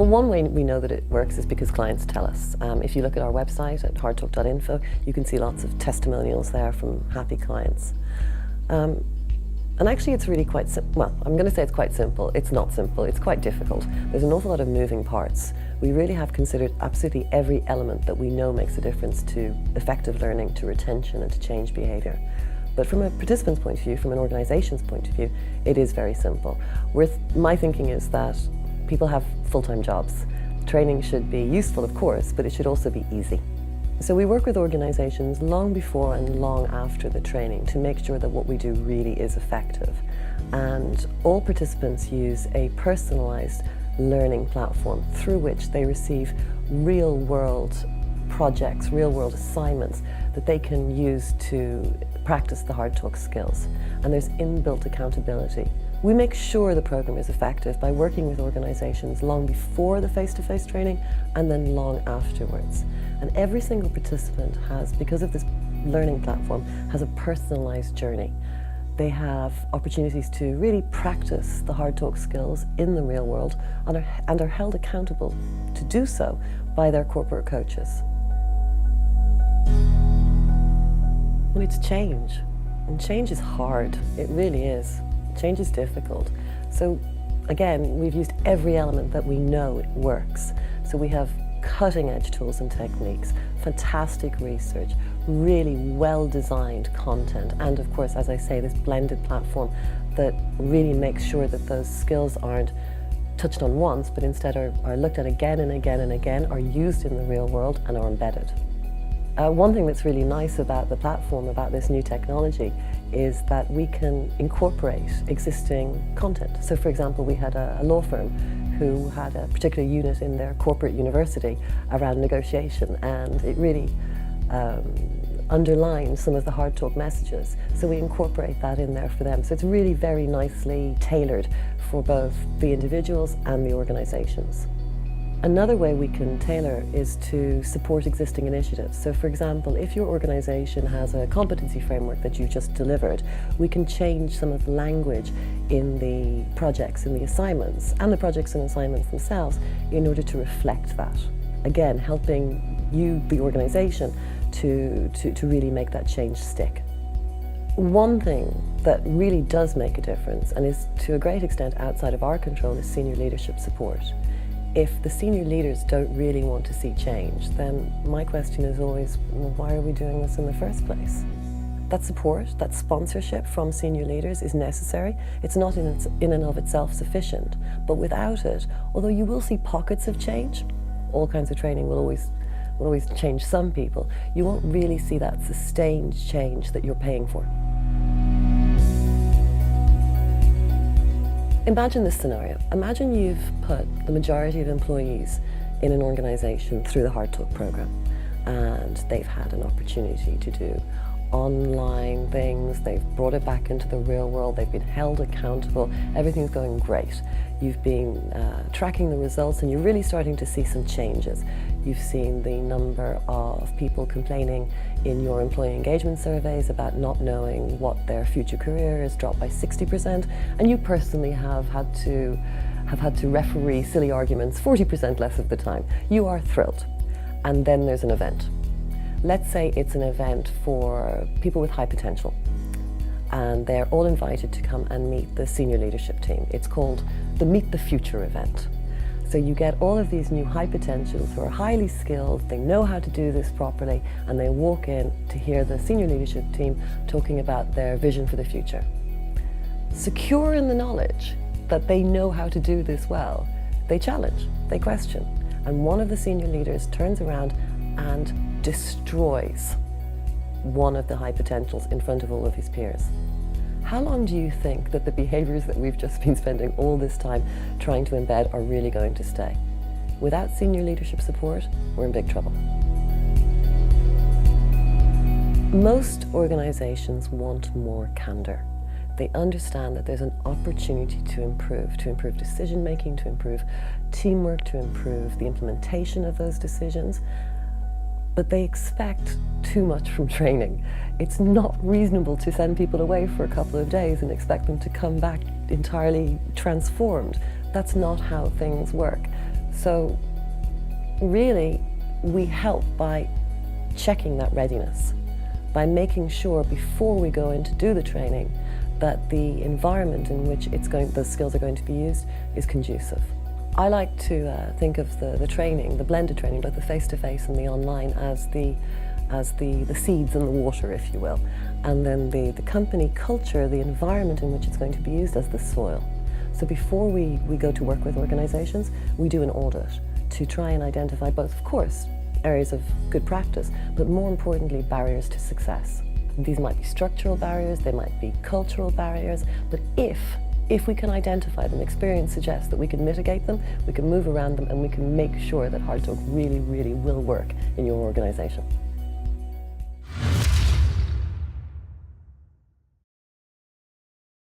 Well, one way we know that it works is because clients tell us. If you look at our website at hardtalk.info, you can see lots of testimonials there from happy clients. And actually it's really quite well, I'm going to say it's quite simple. It's not simple, it's quite difficult. There's an awful lot of moving parts. We really have considered absolutely every element that we know makes a difference to effective learning, to retention and to change behaviour. But from a participant's point of view, from an organisation's point of view, it is very simple. My thinking is that people have full-time jobs. Training should be useful, of course, but it should also be easy. So we work with organisations long before and long after the training to make sure that what we do really is effective. And all participants use a personalised learning platform through which they receive real-world projects, real-world assignments that they can use to practice the HardTalk skills. And there's inbuilt accountability. We make sure the program is effective by working with organisations long before the face-to-face training and then long afterwards. And every single participant has, because of this learning platform, has a personalised journey. They have opportunities to really practice the HardTalk skills in the real world and are held accountable to do so by their corporate coaches. Well, it's change, and change is hard. It really is. Change is difficult. So again, we've used every element that we know works. So we have cutting-edge tools and techniques, fantastic research, really well-designed content, and of course, as I say, this blended platform that really makes sure that those skills aren't touched on once, but instead are looked at again and again and again, are used in the real world and are embedded. One thing that's really nice about the platform, about this new technology, is that we can incorporate existing content. So for example, we had a law firm who had a particular unit in their corporate university around negotiation, and it really underlined some of the HardTalk messages. So we incorporate that in there for them. So it's really very nicely tailored for both the individuals and the organizations. Another way we can tailor is to support existing initiatives. So for example, if your organization has a competency framework that you've just delivered, we can change some of the language in the projects, in the assignments, and the projects and assignments themselves in order to reflect that. Again, helping you, the organization, to really make that change stick. One thing that really does make a difference, and is to a great extent outside of our control, is senior leadership support. If the senior leaders don't really want to see change, then my question is always, well, why are we doing this in the first place? That support, that sponsorship from senior leaders is necessary. It's not in and of itself sufficient, but without it, although you will see pockets of change, all kinds of training will always change some people, you won't really see that sustained change that you're paying for. Imagine this scenario. Imagine you've put the majority of employees in an organization through the HardTalk program, and they've had an opportunity to do online things, they've brought it back into the real world, they've been held accountable, everything's going great. You've been tracking the results and you're really starting to see some changes. You've seen the number of people complaining in your employee engagement surveys about not knowing what their future career is drop by 60%, and you personally have had to referee silly arguments 40% less of the time. You are thrilled. And then there's an event. Let's say it's an event for people with high potential, and they're all invited to come and meet the senior leadership team. It's called the Meet the Future event. So you get all of these new high potentials who are highly skilled, they know how to do this properly, and they walk in to hear the senior leadership team talking about their vision for the future. Secure in the knowledge that they know how to do this well, they challenge, they question, and one of the senior leaders turns around and destroys one of the high potentials in front of all of his peers. How long do you think that the behaviors that we've just been spending all this time trying to embed are really going to stay? Without senior leadership support, we're in big trouble. Most organizations want more candor. They understand that there's an opportunity to improve decision making, to improve teamwork, to improve the implementation of those decisions. But they expect too much from training. It's not reasonable to send people away for a couple of days and expect them to come back entirely transformed. That's not how things work. So really, we help by checking that readiness, by making sure before we go in to do the training that the environment in which the skills are going to be used is conducive. I like to think of the training, the blended training, both the face-to-face and the online, as the seeds in the water, if you will, and then the company culture, the environment in which it's going to be used, as the soil. So before we go to work with organisations, we do an audit to try and identify both, of course, areas of good practice, but more importantly, barriers to success. These might be structural barriers, they might be cultural barriers, but if we can identify them, experience suggests that we can mitigate them, we can move around them, and we can make sure that HardTalk really, really will work in your organisation.